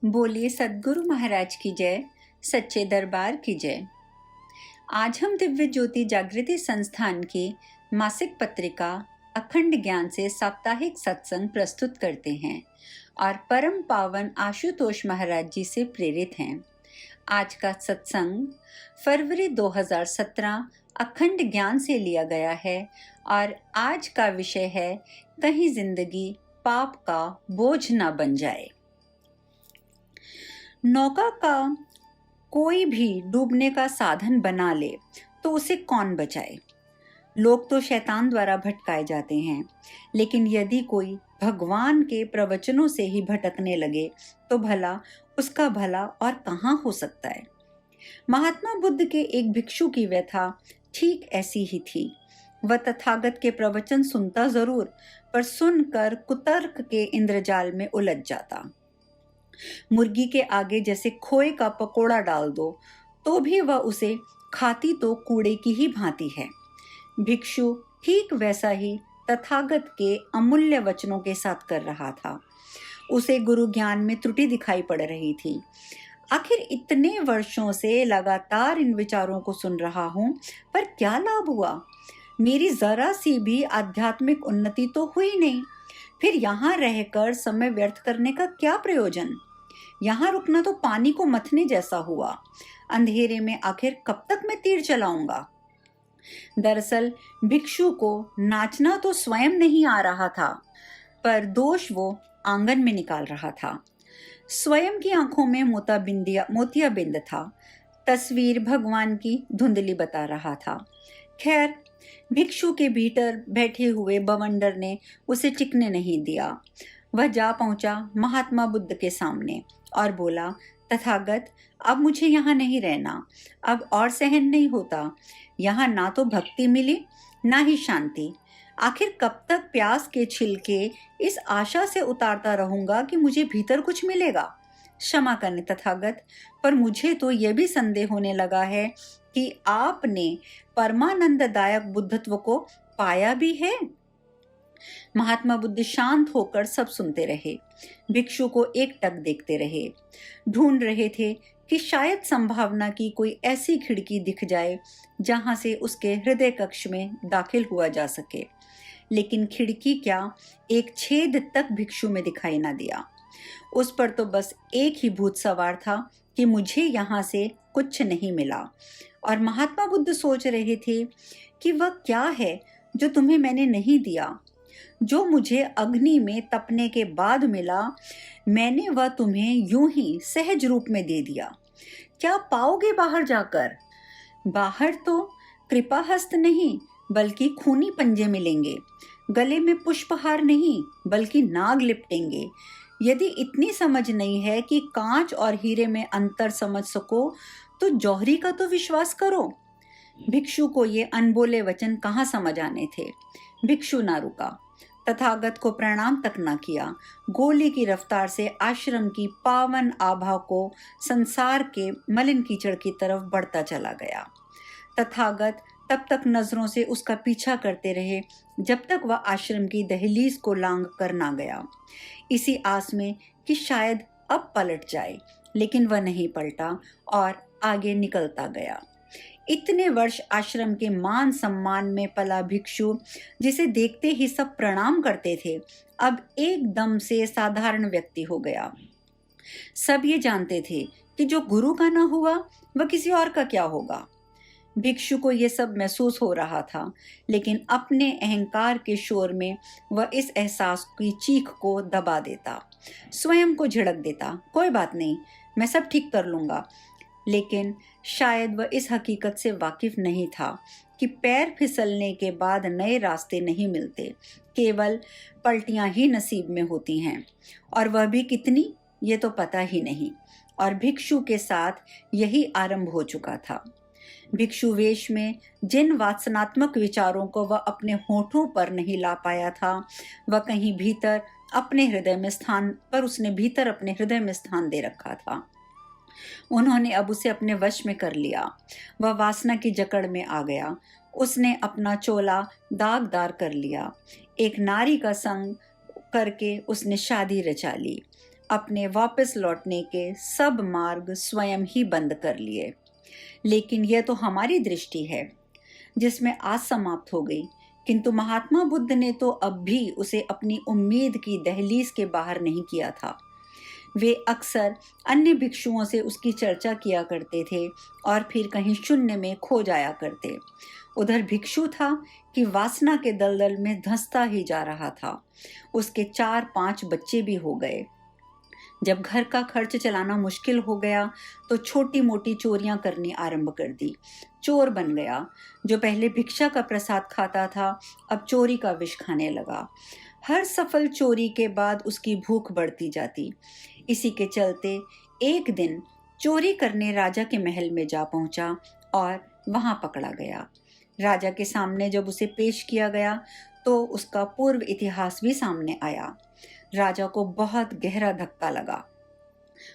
बोलिए सद्गुरु महाराज की जय, सच्चे दरबार की जय। आज हम दिव्य ज्योति जागृति संस्थान की मासिक पत्रिका अखंड ज्ञान से साप्ताहिक सत्संग प्रस्तुत करते हैं और परम पावन आशुतोष महाराज जी से प्रेरित हैं। आज का सत्संग फरवरी 2017 अखंड ज्ञान से लिया गया है और आज का विषय है कहीं जिंदगी पाप का बोझ ना बन जाए। नौका का कोई भी डूबने का साधन बना ले तो उसे कौन बचाए। लोग तो शैतान द्वारा भटकाए जाते हैं, लेकिन यदि कोई भगवान के प्रवचनों से ही भटकने लगे तो भला उसका भला और कहाँ हो सकता है। महात्मा बुद्ध के एक भिक्षु की व्यथा ठीक ऐसी ही थी। वह तथागत के प्रवचन सुनता जरूर, पर सुनकर कुतर्क के इंद्रजाल में उलझ जाता। मुर्गी के आगे जैसे खोए का पकोड़ा डाल दो तो भी वह उसे खाती तो कूड़े की ही भांति है। भिक्षु ठीक वैसा ही तथागत के अमूल्य वचनों के साथ कर रहा था। उसे गुरु ज्ञान में त्रुटि दिखाई पड़ रही थी। आखिर इतने वर्षों से लगातार इन विचारों को सुन रहा हूं, पर क्या लाभ हुआ। मेरी जरा सी भी आध्यात्मिक उन्नति तो हुई नहीं। फिर यहाँ रहकर समय व्यर्थ करने का क्या प्रयोजन। यहाँ रुकना तो पानी को मथने जैसा हुआ। अंधेरे में आखिर कब तक मैं तीर चलाऊंगा। दरअसल भिक्षु को नाचना तो स्वयं नहीं आ रहा था, पर दोष वो आंगन में निकाल रहा था। स्वयं की आंखों में मोतियाबिंद था। तस्वीर भगवान की धुंधली बता रहा था। खैर, भिक्षु के भीतर बैठे हुए बवंडर ने उसे टिकने नहीं दिया। वह जा पहुंचा महात्मा बुद्ध के सामने और बोला, तथागत, अब मुझे यहाँ नहीं रहना। अब और सहन नहीं होता। यहाँ ना तो भक्ति मिली ना ही शांति। आखिर कब तक प्यास के छिलके इस आशा से उतारता रहूंगा कि मुझे भीतर कुछ मिलेगा। क्षमा करने तथागत, पर मुझे तो यह भी संदेह होने लगा है कि आपने परमानंददायक बुद्धत्व को पाया भी है। महात्मा बुद्ध शांत होकर सब सुनते रहे। भिक्षु को एकटक देखते रहे। ढूंढ रहे थे कि शायद संभावना की कोई ऐसी खिड़की दिख जाए जहां से उसके हृदय कक्ष में दाखिल हुआ जा सके। लेकिन खिड़की क्या, एक छेद तक भिक्षु में दिखाई ना दिया। उस पर तो बस एक ही भूत सवार था कि मुझे यहाँ से कुछ नहीं मिला। और महात्मा बुद्ध सोच रहे थे कि वह क्या है जो तुम्हें मैंने नहीं दिया। जो मुझे अग्नि में तपने के बाद मिला, मैंने वह तुम्हें यूं ही सहज रूप में दे दिया। क्या पाओगे बाहर जाकर। बाहर तो कृपाहस्त नहीं बल्कि खूनी पंजे मिलेंगे। गले में पुष्पहार नहीं बल्कि नाग लिपटेंगे। यदि इतनी समझ नहीं है कि कांच और हीरे में अंतर समझ सको तो जौहरी का तो विश्वास करो। भिक्षु को ये अनबोले वचन कहाँ समझ आने थे। भिक्षु ना रुका, तथागत को प्रणाम तक न किया। गोली की रफ्तार से आश्रम की पावन आभा को संसार के मलिन कीचड़ की तरफ बढ़ता चला गया। तथागत तब तक नजरों से उसका पीछा करते रहे जब तक वह आश्रम की दहलीज को लांघ कर ना गया, इसी आस में कि शायद अब पलट जाए। लेकिन वह नहीं पलटा और आगे निकलता गया। इतने वर्ष आश्रम के मान सम्मान में पला भिक्षु, जिसे देखते ही सब प्रणाम करते थे, अब एकदम से साधारण व्यक्ति हो गया। सब ये जानते थे कि जो गुरु का ना हुआ वह किसी और का क्या होगा। भिक्षु को यह सब महसूस हो रहा था, लेकिन अपने अहंकार के शोर में वह इस एहसास की चीख को दबा देता, स्वयं को झिड़क देता, कोई बात नहीं, मैं सब ठीक कर लूंगा। लेकिन शायद वह इस हकीकत से वाकिफ नहीं था कि पैर फिसलने के बाद नए रास्ते नहीं मिलते, केवल पलटियां ही नसीब में होती हैं, और वह भी कितनी, ये तो पता ही नहीं। और भिक्षु के साथ यही आरंभ हो चुका था। भिक्षु वेश में जिन वासनात्मक विचारों को वह अपने होठों पर नहीं ला पाया था, वह कहीं भीतर अपने हृदय में स्थान दे रखा था। उन्होंने अब उसे अपने वश में कर लिया। वह वासना की जकड़ में आ गया। उसने अपना चोला दागदार कर लिया। एक नारी का संग करके उसने शादी रचा ली। अपने वापस लौटने के सब मार्ग स्वयं ही बंद कर लिए। लेकिन यह तो हमारी दृष्टि है जिसमें आज समाप्त हो गई, किंतु महात्मा बुद्ध ने तो अब भी उसे अपनी उम्मीद की दहलीज के बाहर नहीं किया था। वे अक्सर अन्य भिक्षुओं से उसकी चर्चा किया करते थे और फिर कहीं शून्य में खो जाया करते। उधर भिक्षु था कि वासना के दलदल में धंसता ही जा रहा था। उसके 4-5 बच्चे भी हो गए। जब घर का खर्च चलाना मुश्किल हो गया तो छोटी मोटी चोरियां करनी आरंभ कर दी। चोर बन गया। जो पहले भिक्षा का प्रसाद खाता था अब चोरी का विष खाने लगा। हर सफल चोरी के बाद उसकी भूख बढ़ती जाती। इसी के चलते एक दिन चोरी करने राजा के महल में जा पहुंचा और वहां पकड़ा गया। राजा के सामने जब उसे पेश किया गया तो उसका पूर्व इतिहास भी सामने आया। राजा को बहुत गहरा धक्का लगा।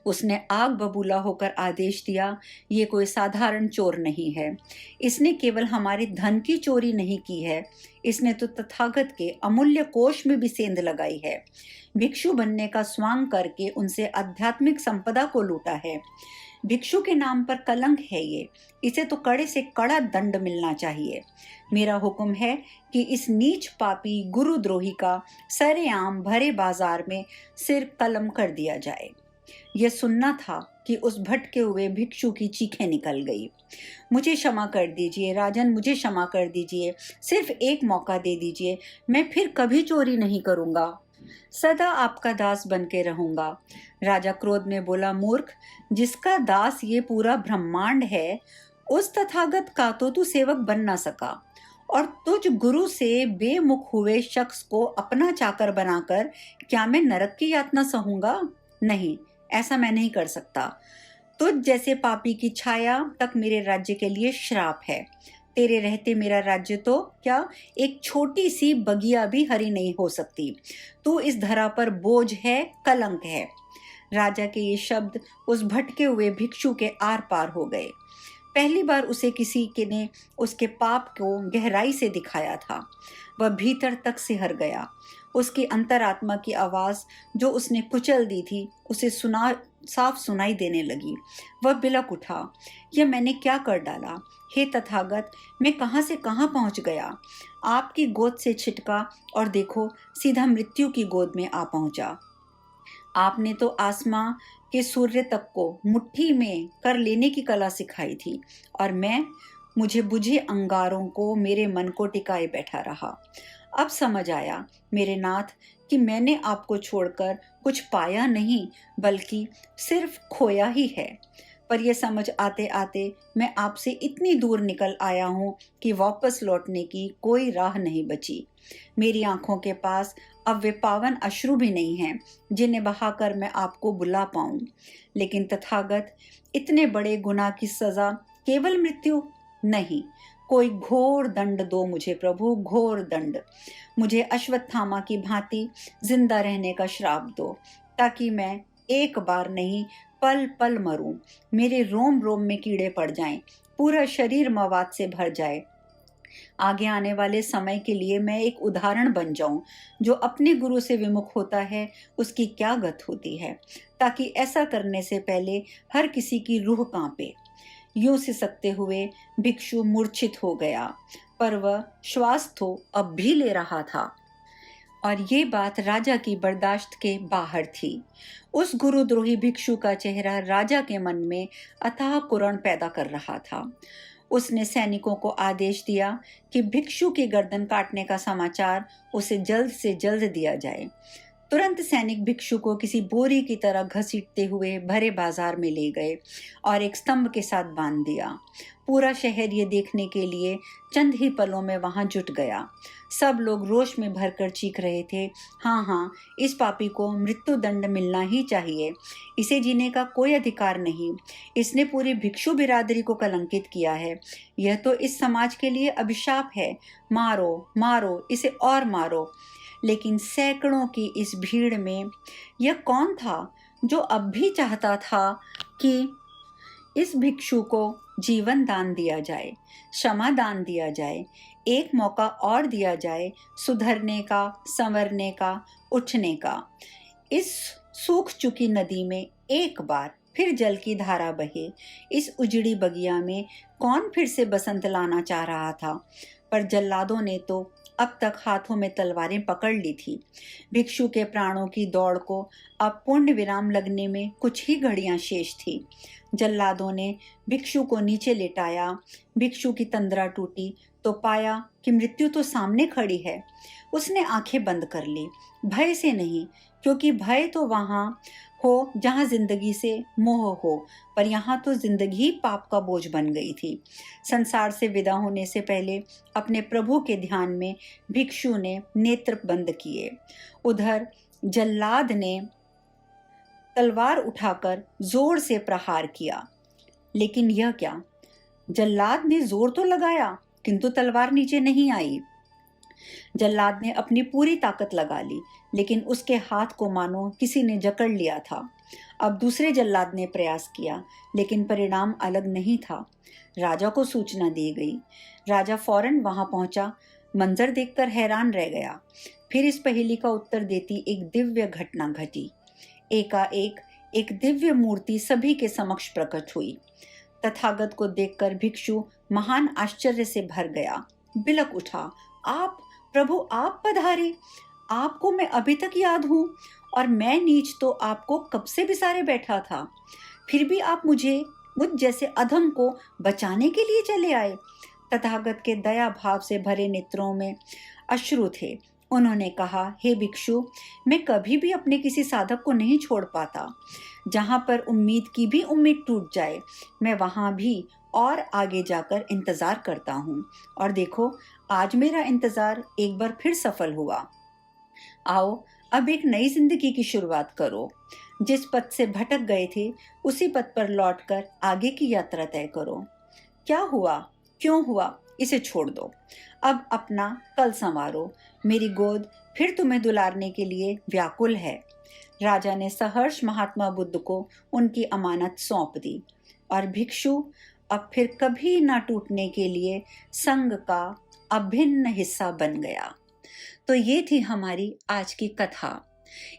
उसने आग बबूला होकर आदेश दिया, ये कोई साधारण चोर नहीं है। इसने केवल हमारे धन की चोरी नहीं की है, इसने तो तथागत के अमूल्य कोष में भी सेंध लगाई है। भिक्षु बनने का स्वांग करके उनसे आध्यात्मिक संपदा को लूटा है। भिक्षु के नाम पर कलंक है ये। इसे तो कड़े से कड़ा दंड मिलना चाहिए। मेरा हुक्म है कि इस नीच पापी गुरुद्रोही का सरेआम भरे बाजार में सिर कलम कर दिया जाए। यह सुनना था कि उस भटके हुए भिक्षु की चीखें निकल गई। मुझे क्षमा कर दीजिए राजन, मुझे क्षमा कर दीजिए। सिर्फ एक मौका दे दीजिए, मैं फिर कभी चोरी नहीं करूंगा। सदा आपका दास बन के रहूंगा। राजा क्रोध में बोला, मूर्ख, जिसका दास ये पूरा ब्रह्मांड है उस तथागत का तो तू सेवक बन ना सका, और तुझ गुरु से बेमुख हुए शख्स को अपना चाकर बनाकर क्या मैं नरक की यातना सहूंगा? नहीं, ऐसा मैं नहीं कर सकता। तुझ जैसे पापी की छाया तक मेरे राज्य के लिए श्राप है। तेरे रहते मेरा राज्य तो क्या एक छोटी सी बगिया भी हरी नहीं हो सकती। तू इस धरा पर बोझ है, कलंक है। राजा के ये शब्द उस भटके हुए भिक्षु के आर पार हो गए। पहली बार उसे किसी के ने उसके पाप को गहराई से दिखाया था। वह भीतर तक सिहर गया। उसकी अंतरात्मा की आवाज जो उसने कुचल दी थी उसे साफ सुनाई देने लगी। वह बिलक उठा, यह मैंने क्या कर डाला? हे तथागत, मैं कहां से कहां पहुंच गया? आपकी गोद से छिटका और देखो सीधा मृत्यु की गोद में आ पहुंचा। आपने तो आसमां के सूर्य तक को मुट्ठी में कर लेने की कला सिखाई थी, और मुझे बुझे अंगारों को मेरे मन को टिकाए बैठा रहा। अब समझ आया मेरे नाथ कि मैंने आपको छोड़कर कुछ पाया नहीं बल्कि सिर्फ खोया ही है। पर यह समझ आते आते मैं आपसे इतनी दूर निकल आया हूँ कि वापस लौटने की कोई राह नहीं बची। मेरी आंखों के पास अब वे पावन अश्रु भी नहीं हैं जिन्हें बहाकर मैं आपको बुला पाऊं। लेकिन तथागत, इतने बड़े गुनाह की सजा केवल मृत्यु नहीं, कोई घोर दंड दो मुझे प्रभु, घोर दंड। मुझे अश्वत्थामा की भांति जिंदा रहने का श्राप दो, ताकि मैं एक बार नहीं पल पल मरूं, मेरे रोम रोम में कीड़े पड़ जाएं, पूरा शरीर मवाद से भर जाए। आगे आने वाले समय के लिए मैं एक उदाहरण बन जाऊं। जो अपने गुरु से विमुख होता है उसकी क्या गत होती है, ताकि ऐसा करने से पहले हर किसी की रूह कांपे। यूं सिसकते हुए भिक्षु मूर्छित हो गया, पर वह श्वास तो अब भी ले रहा था, और ये बात राजा की बर्दाश्त के बाहर थी। उस गुरुद्रोही भिक्षु का चेहरा राजा के मन में अथाह कुरण पैदा कर रहा था। उसने सैनिकों को आदेश दिया कि भिक्षु की गर्दन काटने का समाचार उसे जल्द से जल्द दिया जाए। तुरंत सैनिक भिक्षु को किसी बोरी की तरह घसीटते हुए भरे बाजार में ले गए और एक स्तंभ के साथ बांध दिया। पूरा शहर ये देखने के लिए चंद ही पलों में वहां जुट गया। सब लोग रोष में भरकर चीख रहे थे, हाँ हाँ, इस पापी को मृत्यु दंड मिलना ही चाहिए। इसे जीने का कोई अधिकार नहीं। इसने पूरी भिक्षु बिरादरी को कलंकित किया है। यह तो इस समाज के लिए अभिशाप है। मारो मारो, इसे और मारो। लेकिन सैकड़ों की इस भीड़ में यह कौन था जो अब भी चाहता था कि इस भिक्षु को जीवन दान दिया जाए, क्षमा दान दिया जाए, एक मौका और दिया जाए सुधरने का, संवरने का, उठने का। इस सूख चुकी नदी में एक बार फिर जल की धारा बहे। इस उजड़ी बगिया में कौन फिर से बसंत लाना चाह रहा था? पर जल्लादों ने तो अब तक हाथों में तलवारें पकड़ ली थी। भिक्षु के प्राणों की दौड़ को अब पूर्ण विराम लगने में कुछ ही घड़ियां शेष थी। जल्लादों ने भिक्षु को नीचे लेटाया। भिक्षु की तंद्रा टूटी तो पाया कि मृत्यु तो सामने खड़ी है। उसने आंखें बंद कर ली, भय से नहीं, क्योंकि भय तो वहां हो जहां जिंदगी से मोह हो, पर यहाँ तो जिंदगी पाप का बोझ बन गई थी। संसार से विदा होने से पहले अपने प्रभु के ध्यान में भिक्षु ने नेत्र बंद किए। उधर जल्लाद ने तलवार उठाकर जोर से प्रहार किया, लेकिन यह क्या, जल्लाद ने जोर तो लगाया किंतु तलवार नीचे नहीं आई। जल्लाद ने अपनी पूरी ताकत लगा ली, लेकिन उसके हाथ को मानो किसी ने जकड़ लिया था। अब दूसरे जल्लाद ने प्रयास किया, लेकिन परिणाम अलग नहीं था। राजा को सूचना दी गई। राजा फौरन वहां पहुंचा। मंजर देखकर हैरान रह गया। फिर इस पहेली का उत्तर देती एक दिव्य घटना घटी। एकाएक एक दिव्य मूर्ति सभी के समक्ष प्रकट हुई। तथागत को देखकर भिक्षु महान आश्चर्य से भर गया, बिलक उठा, आप प्रभु, आप पधारे। आपको मैं अभी तक याद हूं, और मैं नीच तो आपको कब से बिसारे बैठा था, फिर भी आप मुझ जैसे अधम को बचाने के लिए चले आए। तथागत के दया भाव से भरे नेत्रों में अश्रु थे। उन्होंने कहा, हे भिक्षु, मैं कभी भी अपने किसी साधक को नहीं छोड़ पाता। जहां पर उम्मीद की भी उम्मीद टूट जाए, मैं वहां भी और आगे जाकर इंतजार करता हूँ। और देखो, आज मेरा इंतजार एक बार फिर सफल हुआ। आओ, अब एक नई जिंदगी की शुरुआत करो। जिस पथ से भटक गए थे, उसी पथ पर लौटकर आगे की यात्रा तय करो। क्या हुआ, क्यों हुआ, इसे छोड़ दो। अब अपना कल संवारो। मेरी गोद फिर तुम्हें दुलारने के लिए व्याकुल है। राजा ने सहर्ष महात्मा बुद्ध को उनकी अमानत सौंप दी, और भिक्षु अब फिर कभी ना टूटने के लिए संघ का अभिन्न हिस्सा बन गया। तो ये थी हमारी आज की कथा।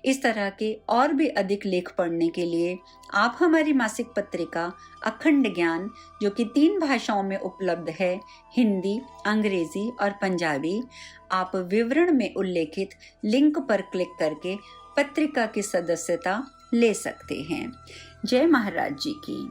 इस तरह के और भी अधिक लेख पढ़ने के लिए आप हमारी मासिक पत्रिका अखंड ज्ञान, जो कि 3 भाषाओं में उपलब्ध है, हिंदी, अंग्रेजी और पंजाबी, आप विवरण में उल्लेखित लिंक पर क्लिक करके पत्रिका की सदस्यता ले सकते हैं। जय महाराज जी की।